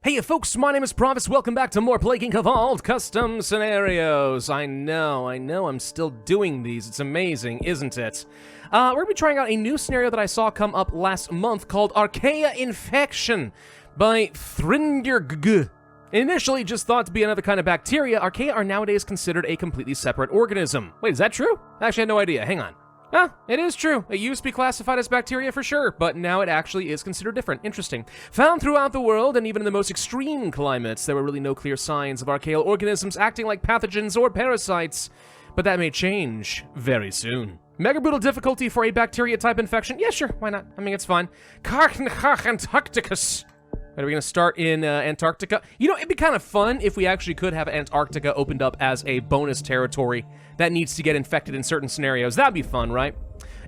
Hey folks, my name is Pravus. Welcome back to more Plague Inc. Evolved Custom Scenarios. I know, I'm still doing these. It's amazing, isn't it? We're going to be trying out a new scenario that I saw come up last month called Archaea Infection by Thrindirg. Initially just thought to be another kind of bacteria, Archaea are nowadays considered a completely separate organism. Wait, is that true? Actually, I had no idea. Hang on. Ah, it is true. It used to be classified as bacteria for sure, but now it actually is considered different. Interesting. Found throughout the world, and even in the most extreme climates, there were really no clear signs of archaeal organisms acting like pathogens or parasites. But that may change very soon. Mega brutal difficulty for a bacteria-type infection? Yeah, sure, why not? I mean, it's fine. Antarcticus. Are we going to start in Antarctica? You know, it'd be kind of fun if we actually could have Antarctica opened up as a bonus territory that needs to get infected in certain scenarios. That'd be fun, right?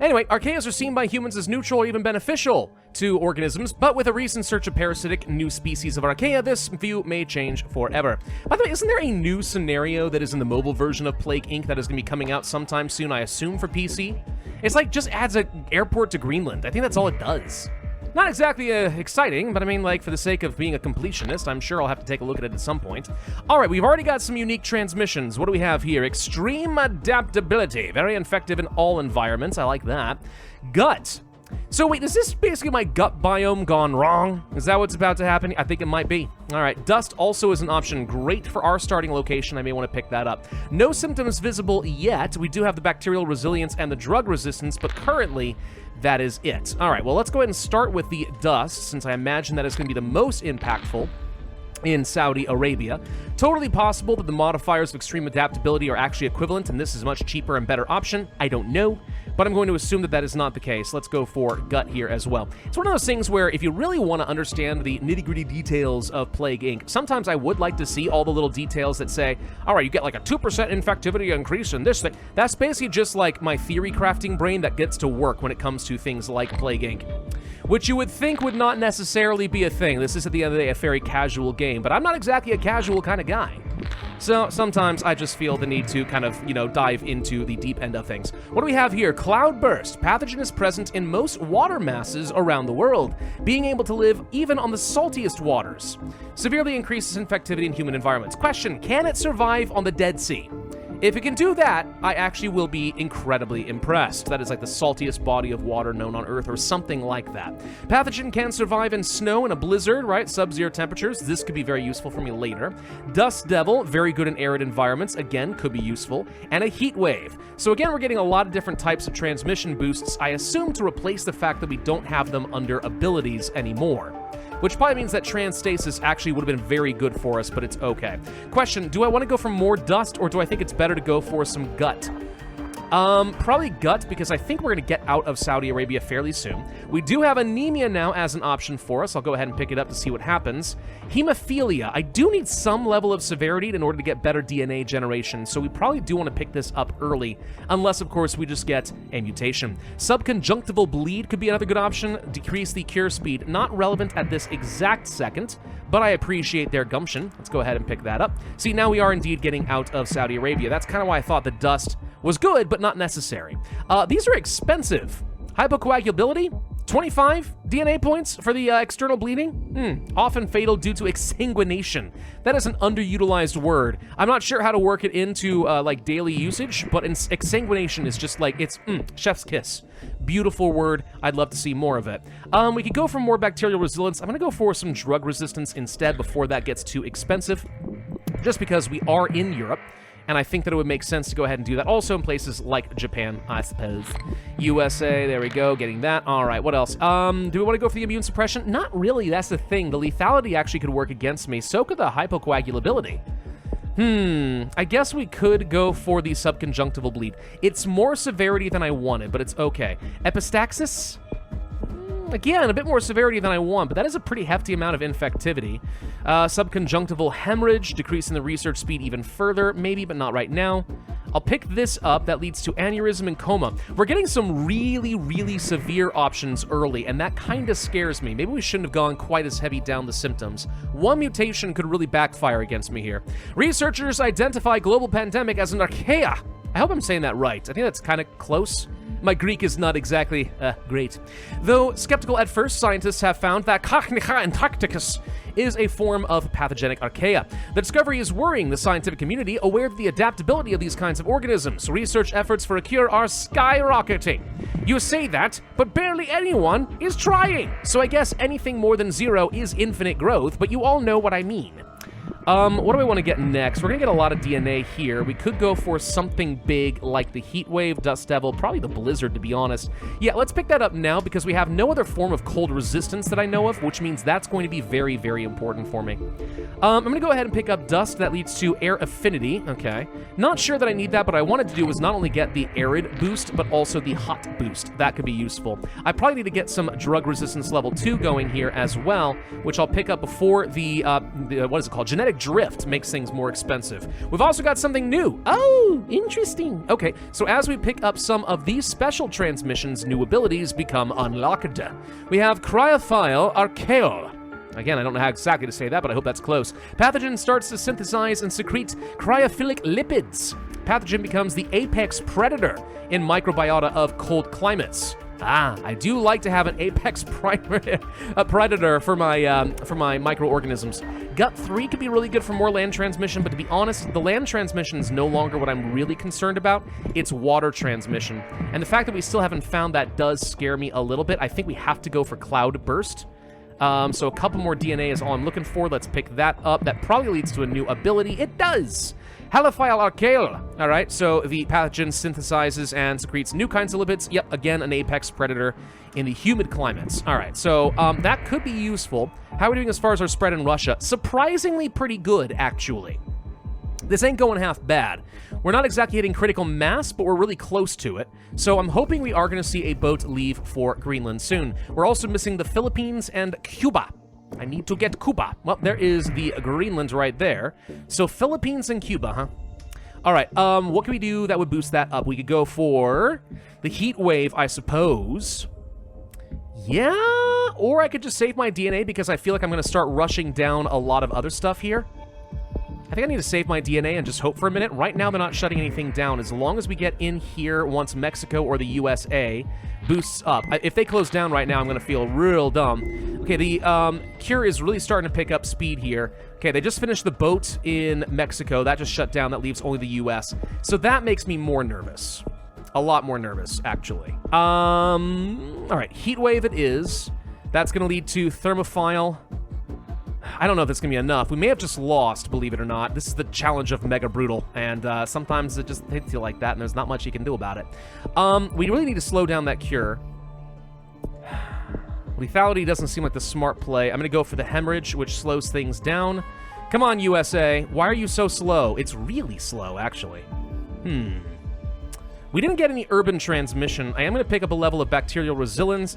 Anyway, Archaeas are seen by humans as neutral or even beneficial to organisms, but with a recent search of parasitic new species of Archaea, this view may change forever. By the way, isn't there a new scenario that is in the mobile version of Plague Inc. that is going to be coming out sometime soon, I assume, for PC? It's like, just adds an airport to Greenland. I think that's all it does. Not exactly exciting, but I mean, like, for the sake of being a completionist, I'm sure I'll have to take a look at it at some point. All right, we've already got some unique transmissions. What do we have here? Extreme adaptability. Very effective in all environments. I like that. Gut. So wait, is this basically my gut biome gone wrong? Is that what's about to happen? I think it might be. All right, dust also is an option. Great for our starting location. I may want to pick that up. No symptoms visible yet. We do have the bacterial resilience and the drug resistance, but currently that is it. All right, well, let's go ahead and start with the dust, since I imagine that is going to be the most impactful in Saudi Arabia. Totally possible that the modifiers of extreme adaptability are actually equivalent, and this is a much cheaper and better option. I don't know, but I'm going to assume that that is not the case. Let's go for gut here as well. It's one of those things where if you really want to understand the nitty-gritty details of Plague Inc., sometimes I would like to see all the little details that say, all right, you get like a 2% infectivity increase in this thing. That's basically just like my theory crafting brain that gets to work when it comes to things like Plague Inc., which you would think would not necessarily be a thing. This is, at the end of the day, a very casual game, but I'm not exactly a casual kind of guy. So sometimes I just feel the need to kind of, dive into the deep end of things. What do we have here? Cloudburst. Pathogen is present in most water masses around the world, being able to live even on the saltiest waters. Severely increases infectivity in human environments. Question, can it survive on the Dead Sea? If it can do that, I actually will be incredibly impressed. That is like the saltiest body of water known on Earth or something like that. Pathogen can survive in snow and a blizzard, right? Sub-zero temperatures. This could be very useful for me later. Dust Devil, very good in arid environments. Again, could be useful. And a heat wave. So again, we're getting a lot of different types of transmission boosts, I assume to replace the fact that we don't have them under abilities anymore. Which probably means that transstasis actually would have been very good for us, but it's okay. Question, do I want to go for more dust, or do I think it's better to go for some gut? Probably gut, because I think we're going to get out of Saudi Arabia fairly soon. We do have anemia now as an option for us. I'll go ahead and pick it up to see what happens. Hemophilia. I do need some level of severity in order to get better DNA generation, so we probably do want to pick this up early, unless, of course, we just get a mutation. Subconjunctival bleed could be another good option. Decrease the cure speed. Not relevant at this exact second, but I appreciate their gumption. Let's go ahead and pick that up. See, now we are indeed getting out of Saudi Arabia. That's kind of why I thought the dust was good, but not necessary. These are expensive. Hypocoagulability, 25 DNA points for the external bleeding. Often fatal due to exsanguination. That is an underutilized word. I'm not sure how to work it into like daily usage, but exsanguination is just like, it's chef's kiss. Beautiful word. I'd love to see more of it. We could go for more bacterial resilience. I'm gonna go for some drug resistance instead before that gets too expensive, just because we are in Europe. And I think that it would make sense to go ahead and do that also in places like Japan, I suppose. USA, there we go, getting that. All right, what else? Do we want to go for the immune suppression? Not really, that's the thing. The lethality actually could work against me. So could the hypocoagulability. I guess we could go for the subconjunctival bleed. It's more severity than I wanted, but it's okay. Epistaxis? Again, a bit more severity than I want, but that is a pretty hefty amount of infectivity. Subconjunctival hemorrhage, decreasing the research speed even further, maybe, but not right now. I'll pick this up. That leads to aneurysm and coma. We're getting some really, really severe options early, and that kind of scares me. Maybe we shouldn't have gone quite as heavy down the symptoms. One mutation could really backfire against me here. Researchers identify global pandemic as an Archaea I hope I'm saying that right. I think that's kind of close. My Greek is not exactly great. Though skeptical at first, scientists have found that Archaea antarcticus is a form of pathogenic Archaea. The discovery is worrying the scientific community, aware of the adaptability of these kinds of organisms. Research efforts for a cure are skyrocketing. You say that, but barely anyone is trying. So I guess anything more than 0 is infinite growth, but you all know what I mean. What do I want to get next? We're going to get a lot of DNA here. We could go for something big like the Heat Wave, Dust Devil, probably the Blizzard, to be honest. Yeah, let's pick that up now because we have no other form of cold resistance that I know of, which means that's going to be very, very important for me. I'm going to go ahead and pick up Dust. That leads to Air Affinity. Okay. Not sure that I need that, but what I wanted to do was not only get the Arid boost, but also the Hot boost. That could be useful. I probably need to get some Drug Resistance level 2 going here as well, which I'll pick up before the what is it called? Genetic Drift makes things more expensive. We've also got something new. Oh, interesting. Okay, so as we pick up some of these special transmissions, new abilities become unlocked. We have Cryophile Archaea. Again, I don't know how exactly to say that, but I hope that's close. Pathogen starts to synthesize and secrete cryophilic lipids. Pathogen becomes the apex predator in microbiota of cold climates. I do like to have an apex predator for my microorganisms. Gut 3 could be really good for more land transmission, but to be honest, the land transmission is no longer what I'm really concerned about. It's water transmission. And the fact that we still haven't found that does scare me a little bit. I think we have to go for Cloud Burst. So a couple more DNA is all I'm looking for. Let's pick that up. That probably leads to a new ability. It does! Halophile Archaea. All right, so the pathogen synthesizes and secretes new kinds of lipids. Yep, again, an apex predator in the humid climates. All right, so that could be useful. How are we doing as far as our spread in Russia? Surprisingly pretty good, actually. This ain't going half bad. We're not exactly hitting critical mass, but we're really close to it. So I'm hoping we are going to see a boat leave for Greenland soon. We're also missing the Philippines and Cuba. I need to get Cuba. Well, there is the Greenland right there. So Philippines and Cuba, huh? All right, what can we do that would boost that up? We could go for the Heat Wave, I suppose. Yeah, or I could just save my DNA because I feel like I'm going to start rushing down a lot of other stuff here. I think I need to save my DNA and just hope for a minute. Right now, they're not shutting anything down. As long as we get in here once Mexico or the USA boosts up. If they close down right now, I'm going to feel real dumb. Okay, the cure is really starting to pick up speed here. Okay, they just finished the boat in Mexico. That just shut down. That leaves only the US. So that makes me more nervous. A lot more nervous, actually. All right, Heat Wave it is. That's going to lead to Thermophile. I don't know if that's going to be enough. We may have just lost, believe it or not. This is the challenge of Mega Brutal, and sometimes it just hits you like that, and there's not much you can do about it. We really need to slow down that cure. Lethality doesn't seem like the smart play. I'm going to go for the Hemorrhage, which slows things down. Come on, USA. Why are you so slow? It's really slow, actually. We didn't get any urban transmission. I am going to pick up a level of bacterial resilience.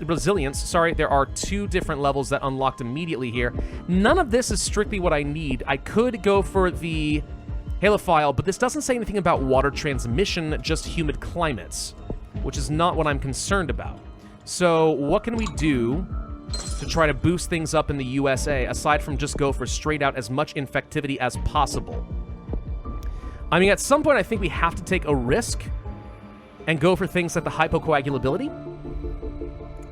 Sorry, there are 2 different levels that unlocked immediately here. None of this is strictly what I need. I could go for the Halophile, but this doesn't say anything about water transmission, just humid climates, which is not what I'm concerned about. So what can we do to try to boost things up in the USA, aside from just go for straight out as much infectivity as possible? I mean, at some point, I think we have to take a risk and go for things like the hypocoagulability.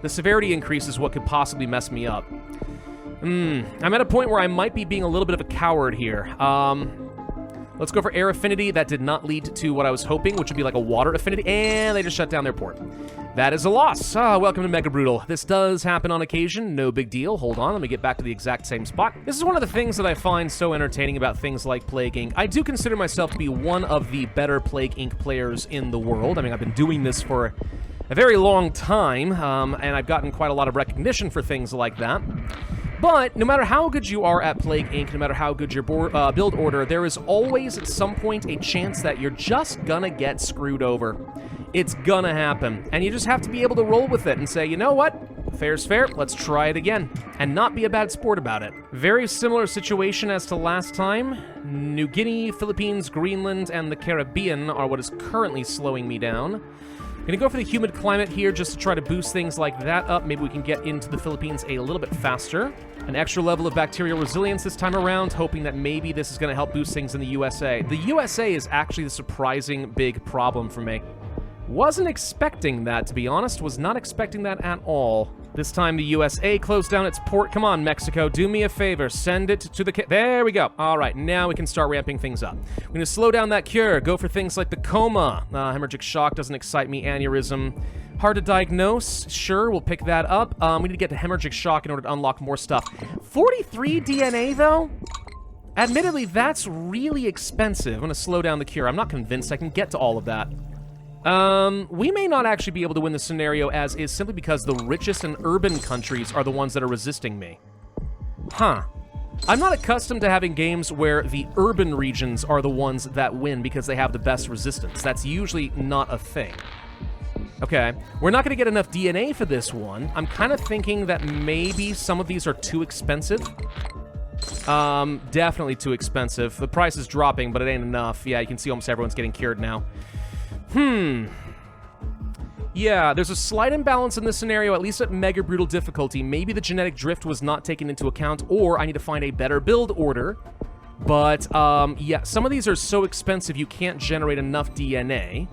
The severity increase is what could possibly mess me up. I'm at a point where I might be being a little bit of a coward here. Let's go for Air Affinity. That did not lead to what I was hoping, which would be like a Water Affinity, and they just shut down their port. That is a loss. Welcome to Mega Brutal. This does happen on occasion, no big deal. Hold on, let me get back to the exact same spot. This is one of the things that I find so entertaining about things like Plague Inc. I do consider myself to be one of the better Plague Inc. players in the world. I mean, I've been doing this for a very long time, and I've gotten quite a lot of recognition for things like that. But no matter how good you are at Plague Inc., no matter how good your build order, there is always at some point a chance that you're just gonna get screwed over. It's gonna happen. And you just have to be able to roll with it and say, you know what? Fair's fair, let's try it again. And not be a bad sport about it. Very similar situation as to last time. New Guinea, Philippines, Greenland, and the Caribbean are what is currently slowing me down. Gonna go for the humid climate here just to try to boost things like that up. Maybe we can get into the Philippines a little bit faster. An extra level of bacterial resilience this time around, hoping that maybe this is gonna help boost things in the USA. The USA is actually the surprising big problem for me. Wasn't expecting that, to be honest. Was not expecting that at all. This time the USA closed down its port. Come on, Mexico, do me a favor. Send it to the... There we go. All right, now we can start ramping things up. We're going to slow down that cure. Go for things like the coma. Hemorrhagic shock doesn't excite me. Aneurysm. Hard to diagnose. Sure, we'll pick that up. We need to get to hemorrhagic shock in order to unlock more stuff. 43 DNA, though? Admittedly, that's really expensive. I'm going to slow down the cure. I'm not convinced I can get to all of that. We may not actually be able to win the scenario as is simply because the richest and urban countries are the ones that are resisting me. Huh. I'm not accustomed to having games where the urban regions are the ones that win because they have the best resistance. That's usually not a thing. Okay, we're not going to get enough DNA for this one. I'm kind of thinking that maybe some of these are too expensive. Definitely too expensive. The price is dropping, but it ain't enough. Yeah, you can see almost everyone's getting cured now. Yeah, there's a slight imbalance in this scenario, at least at Mega Brutal difficulty. Maybe the genetic drift was not taken into account, or I need to find a better build order. But, yeah, some of these are so expensive you can't generate enough DNA.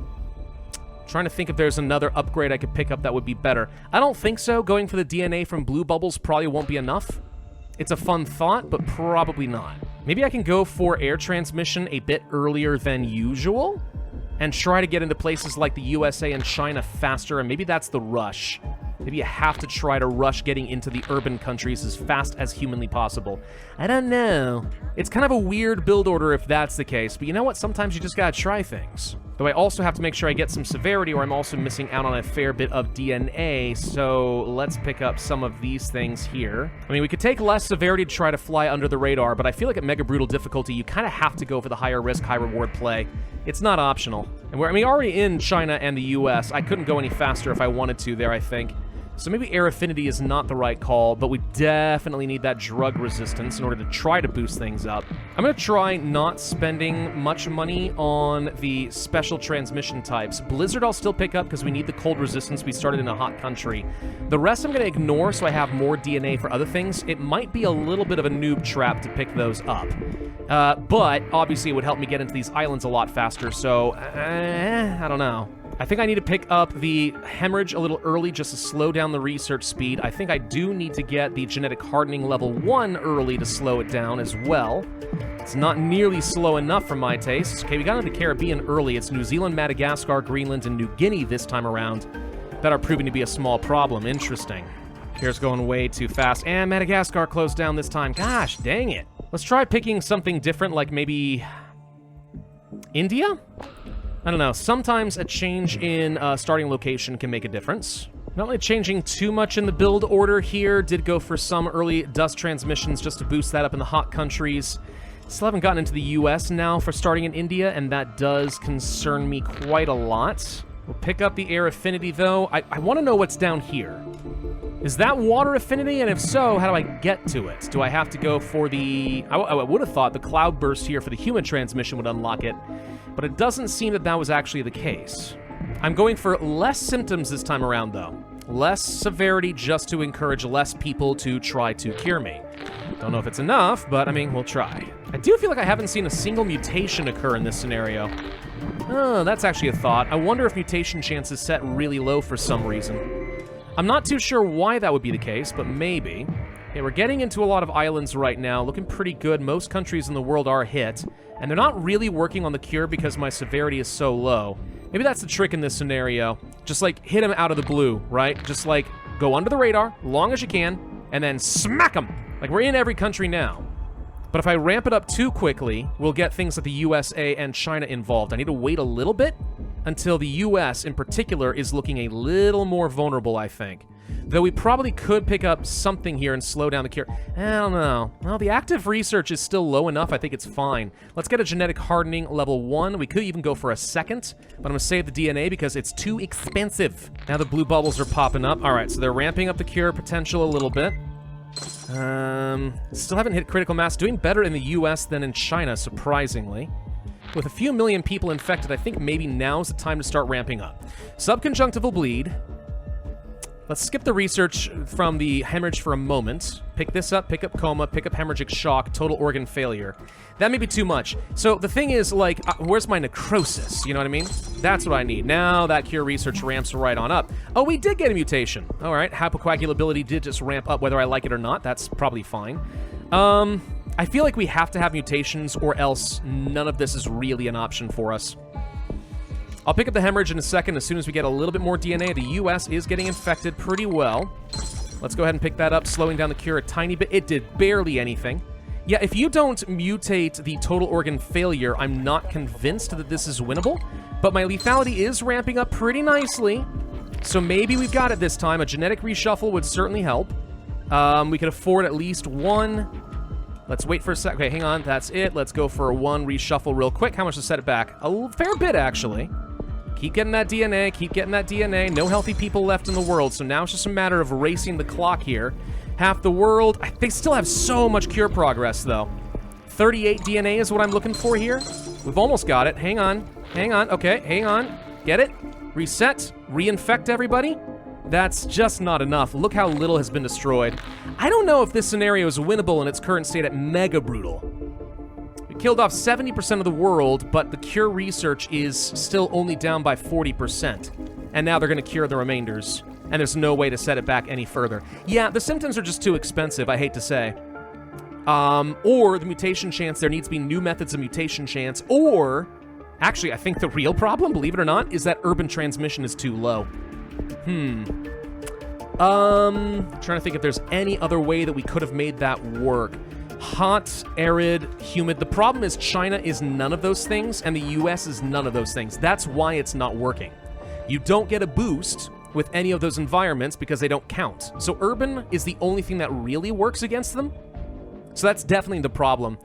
Trying to think if there's another upgrade I could pick up that would be better. I don't think so. Going for the DNA from blue bubbles probably won't be enough. It's a fun thought, but probably not. Maybe I can go for air transmission a bit earlier than usual and try to get into places like the USA and China faster, and maybe that's the rush. Maybe you have to try to rush getting into the urban countries as fast as humanly possible. I don't know. It's kind of a weird build order if that's the case, but you know what? Sometimes you just gotta try things. Though I also have to make sure I get some severity or I'm also missing out on a fair bit of DNA, so let's pick up some of these things here. I mean, we could take less severity to try to fly under the radar, but I feel like at Mega Brutal difficulty, you kind of have to go for the higher risk, high reward play. It's not optional. And we're, already in China and the US. I couldn't go any faster if I wanted to there, I think. So maybe air affinity is not the right call, but we definitely need that drug resistance in order to try to boost things up. I'm going to try not spending much money on the special transmission types. Blizzard I'll still pick up because we need the cold resistance. We started in a hot country. The rest I'm going to ignore so I have more DNA for other things. It might be a little bit of a noob trap to pick those up. But obviously it would help me get into these islands a lot faster, so I don't know. I think I need to pick up the hemorrhage a little early just to slow down the research speed. I think I do need to get the genetic hardening level 1 early to slow it down as well. It's not nearly slow enough for my tastes. Okay, we got into the Caribbean early. It's New Zealand, Madagascar, Greenland, and New Guinea this time around that are proving to be a small problem. Interesting. Care's going way too fast. And Madagascar closed down this time. Gosh, dang it. Let's try picking something different, like maybe India? I don't know. Sometimes a change in starting location can make a difference. Not really changing too much in the build order here. Did go for some early dust transmissions just to boost that up in the hot countries. Still haven't gotten into the US now for starting in India, and that does concern me quite a lot. We'll pick up the air affinity, though. I want to know what's down here. Is that water affinity? And if so, how do I get to it? Do I have to go for the... I would have thought the cloud burst here for the human transmission would unlock it, but it doesn't seem that that was actually the case. I'm going for less symptoms this time around, though. Less severity just to encourage less people to try to cure me. Don't know if it's enough, but, we'll try. I do feel like I haven't seen a single mutation occur in this scenario. Oh, that's actually a thought. I wonder if mutation chances set really low for some reason. I'm not too sure why that would be the case, but maybe. Okay, we're getting into a lot of islands right now, looking pretty good. Most countries in the world are hit, and they're not really working on the cure because my severity is so low. Maybe that's the trick in this scenario. Just, hit them out of the blue, right? Just, go under the radar, long as you can, and then smack them! We're in every country now. But if I ramp it up too quickly, we'll get things like the USA and China involved. I need to wait a little bit until the US, in particular, is looking a little more vulnerable, I think. Though we probably could pick up something here and slow down the cure. I don't know. Well, the active research is still low enough. I think it's fine. Let's get a genetic hardening level 1. We could even go for a second, but I'm going to save the DNA because it's too expensive. Now the blue bubbles are popping up. All right, so they're ramping up the cure potential a little bit. Still haven't hit critical mass. Doing better in the US than in China, surprisingly. with a few million people infected, I think maybe now's the time to start ramping up. Subconjunctival bleed. Let's skip the research from the hemorrhage for a moment. Pick this up, pick up coma, pick up hemorrhagic shock, total organ failure. That may be too much. So the thing is, like, where's my necrosis? You know what I mean? That's what I need. Now that cure research ramps right on up. Oh, we did get a mutation. All right, hypocoagulability did just ramp up whether I like it or not. That's probably fine. I feel like we have to have mutations or else none of this is really an option for us. I'll pick up the hemorrhage in a second as soon as we get a little bit more DNA. The US is getting infected pretty well. Let's go ahead and pick that up, slowing down the cure a tiny bit. It did barely anything. Yeah, if you don't mutate the total organ failure, I'm not convinced that this is winnable, but my lethality is ramping up pretty nicely, so maybe we've got it this time. A genetic reshuffle would certainly help. We could afford at least one. Let's wait for a sec. Okay, hang on, that's it. Let's go for one reshuffle real quick. How much to set it back? A fair bit, actually. Keep getting that DNA, keep getting that DNA. No healthy people left in the world, so now it's just a matter of racing the clock here. Half the world. They still have so much cure progress, though. 38 DNA is what I'm looking for here. We've almost got it. Hang on. Hang on. Okay, hang on. Get it? Reset. Reinfect everybody. That's just not enough. Look how little has been destroyed. I don't know if this scenario is winnable in its current state at Mega Brutal. We killed off 70% of the world, but the cure research is still only down by 40%. And now they're going to cure the remainders. And there's no way to set it back any further. Yeah, the symptoms are just too expensive, I hate to say. Or the mutation chance, there needs to be new methods of mutation chance, or... Actually, I think the real problem, believe it or not, is that urban transmission is too low. Trying to think if there's any other way that we could have made that work. Hot, arid, humid. The problem is China is none of those things, and the US is none of those things. That's why it's not working. You don't get a boost with any of those environments because they don't count. So urban is the only thing that really works against them. So that's definitely the problem.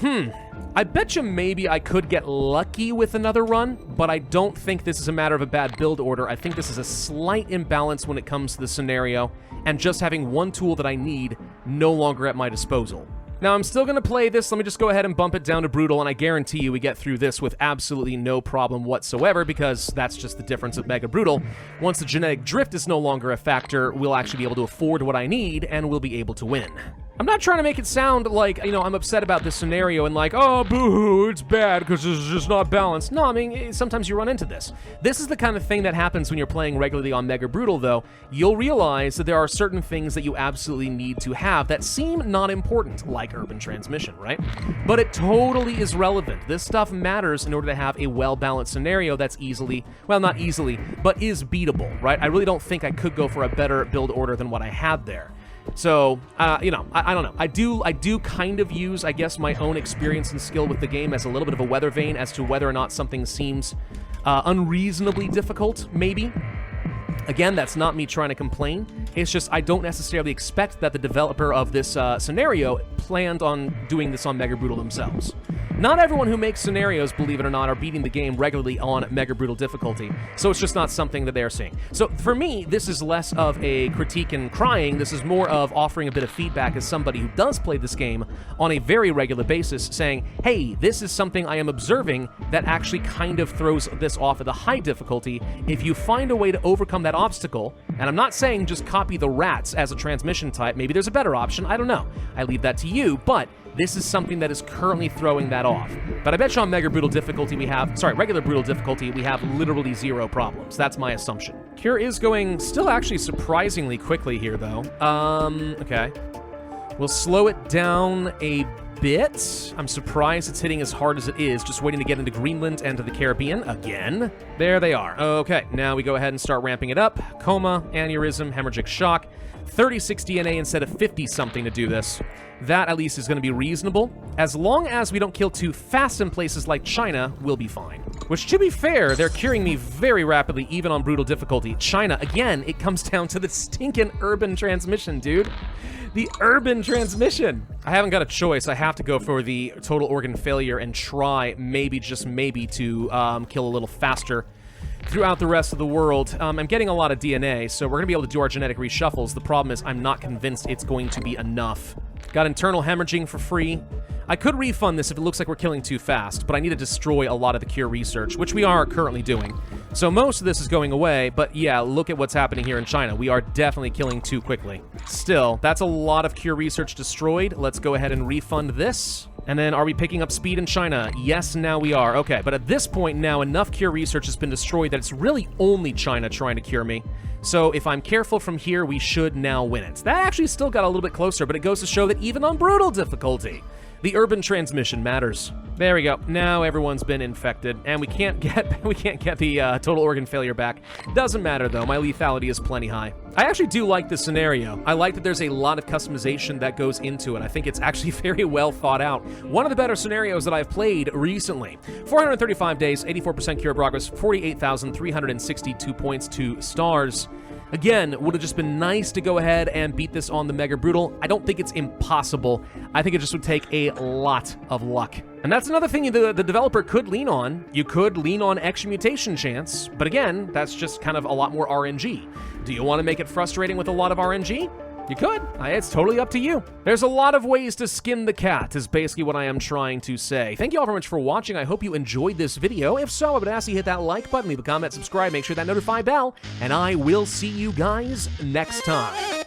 I bet you maybe I could get lucky with another run, but I don't think this is a matter of a bad build order. I think this is a slight imbalance when it comes to the scenario, and just having one tool that I need no longer at my disposal. Now, I'm still going to play this. Let me just go ahead and bump it down to brutal, and I guarantee you we get through this with absolutely no problem whatsoever, because that's just the difference of Mega Brutal. Once the genetic drift is no longer a factor, we'll actually be able to afford what I need, and we'll be able to win. I'm not trying to make it sound like, you know, I'm upset about this scenario and like, oh, boo-hoo, it's bad because it's just not balanced. No, I mean, sometimes you run into this. This is the kind of thing that happens when you're playing regularly on Mega Brutal, though. You'll realize that there are certain things that you absolutely need to have that seem not important, like urban transmission, right? But it totally is relevant. This stuff matters in order to have a well-balanced scenario that's easily, well, not easily, but is beatable, right? I really don't think I could go for a better build order than what I had there. So, you know, I don't know. I do kind of use, I guess, my own experience and skill with the game as a little bit of a weather vane as to whether or not something seems unreasonably difficult, maybe. Again, that's not me trying to complain. It's just I don't necessarily expect that the developer of this scenario planned on doing this on Mega Brutal themselves. Not everyone who makes scenarios, believe it or not, are beating the game regularly on Mega Brutal difficulty, so it's just not something that they're seeing. So for me, this is less of a critique and crying. This is more of offering a bit of feedback as somebody who does play this game on a very regular basis, saying, hey, this is something I am observing that actually kind of throws this off at the high difficulty. If you find a way to overcome that obstacle, and I'm not saying just copy the rats as a transmission type, maybe there's a better option, I don't know. I leave that to you, but this is something that is currently throwing that off. But I bet you on Mega Brutal difficulty regular Brutal difficulty, we have literally zero problems. That's my assumption. Cure is going still actually surprisingly quickly here, though. Okay. We'll slow it down a bit. I'm surprised it's hitting as hard as it is, just waiting to get into Greenland and to the Caribbean again. There they are. Okay, now we go ahead and start ramping it up. Coma, aneurysm, hemorrhagic shock. 36 DNA instead of 50-something to do this. That, at least, is going to be reasonable. As long as we don't kill too fast in places like China, we'll be fine. Which, to be fair, they're curing me very rapidly, even on brutal difficulty. China, again, it comes down to the stinking urban transmission, dude. The urban transmission. I haven't got a choice. I have to go for the total organ failure and try, maybe, just maybe, to kill a little faster throughout the rest of the world. I'm getting a lot of DNA, so we're going to be able to do our genetic reshuffles. The problem is I'm not convinced it's going to be enough. Got internal hemorrhaging for free. I could refund this if it looks like we're killing too fast, but I need to destroy a lot of the cure research, which we are currently doing. So most of this is going away, but yeah, look at what's happening here in China. We are definitely killing too quickly. Still, that's a lot of cure research destroyed. Let's go ahead and refund this. And then are we picking up speed in China? Yes, now we are. Okay, but at this point now, enough cure research has been destroyed that it's really only China trying to cure me. So if I'm careful from here, we should now win it. That actually still got a little bit closer, but it goes to show that even on brutal difficulty, the urban transmission matters. There we go. Now everyone's been infected, and we can't get the total organ failure back. Doesn't matter though. My lethality is plenty high. I actually do like this scenario. I like that there's a lot of customization that goes into it. I think it's actually very well thought out. One of the better scenarios that I've played recently. 435 days, 84% cure progress, 48,362 points, 2 stars. Again, would have just been nice to go ahead and beat this on the Mega Brutal. I don't think it's impossible. I think it just would take a lot of luck. And that's another thing the developer could lean on. You could lean on extra mutation chance, but again, that's just kind of a lot more RNG. Do you want to make it frustrating with a lot of RNG? You could. It's totally up to you. There's a lot of ways to skin the cat, is basically what I am trying to say. Thank you all very much for watching. I hope you enjoyed this video. If so, I would ask you hit that like button, leave a comment, subscribe, make sure that notify bell, and I will see you guys next time.